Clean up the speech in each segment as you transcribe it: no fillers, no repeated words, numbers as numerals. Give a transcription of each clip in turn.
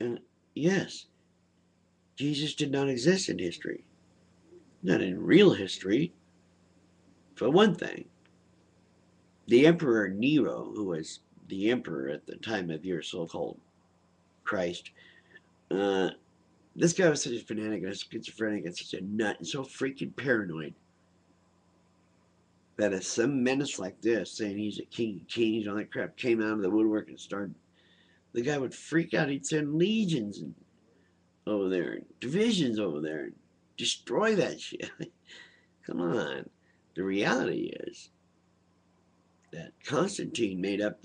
And yes, Jesus did not exist in history. Not in real history. For one thing, the Emperor Nero, who was the emperor at the time of your so-called Christ, uh, this guy was such a fanatic and a schizophrenic and such a nut and so freaking paranoid that if some menace like this, saying he's a king of kings and all that crap, came out of the woodwork and started, the guy would freak out. He'd send legions over there, and divisions over there, and destroy that shit. Come on. The reality is that Constantine made up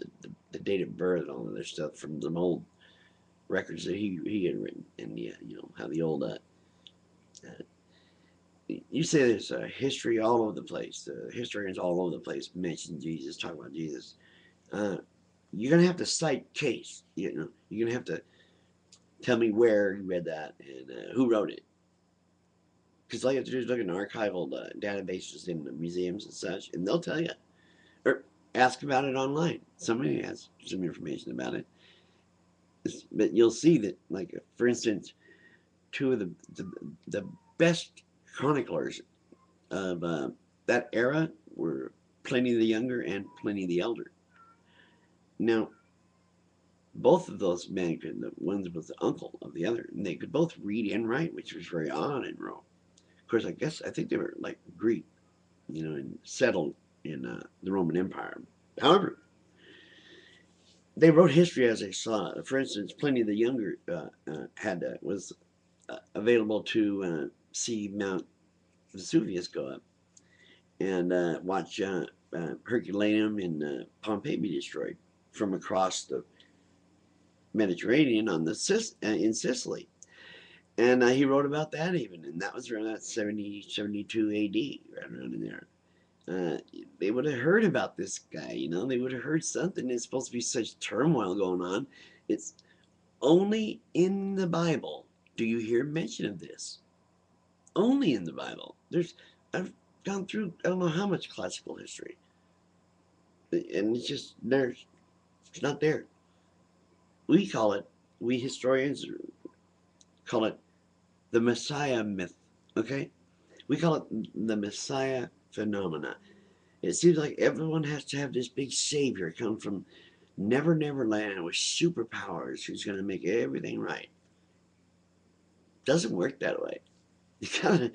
the date of birth and all of this stuff from some old records that he had written, and yeah, you know how the old you say there's a history all over the place. The historians all over the place mention Jesus, talk about Jesus. Uh, you're gonna have to cite case. You know, you're gonna have to tell me where you read that and who wrote it. Because all you have to do is look in archival databases in the museums and such, and they'll tell you. Or ask about it online. Somebody has some information about it. But you'll see that, like, for instance, two of the best chroniclers of that era were Pliny the Younger and Pliny the Elder. Now, both of those men, the one was the uncle of the other, and they could both read and write, which was very odd in Rome. Of course, I think they were like Greek, you know, and settled in the Roman Empire. However, they wrote history as they saw it. For instance, Pliny the Younger was available to see Mount Vesuvius go up and watch Herculaneum and Pompeii be destroyed from across the Mediterranean on in Sicily. And he wrote about that even, and that was around that 70, 72 AD, right around in there. They would have heard about this guy, you know, they would have heard something. There's supposed to be such turmoil going on. It's only in the Bible do you hear mention of this. Only in the Bible. I've gone through, I don't know how much classical history, and it's just it's not there. We call it, we historians call it the Messiah myth, okay? We call it the Messiah phenomena. It seems like everyone has to have this big savior come from Never Land with superpowers who's going to make everything right. Doesn't work that way. You gotta,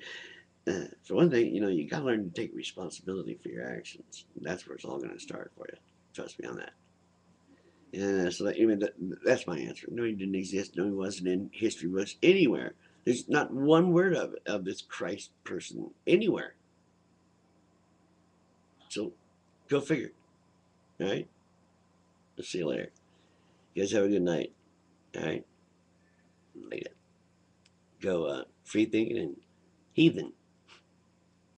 for one thing, you know, you gotta learn to take responsibility for your actions. That's where it's all going to start for you. Trust me on that. And so that, I mean, that's my answer. No, he didn't exist. No, he wasn't in history books anywhere. There's not one word of this Christ person anywhere. So go figure. All right. I'll see you later. You guys have a good night. All right. Later. Go free thinking and heathen.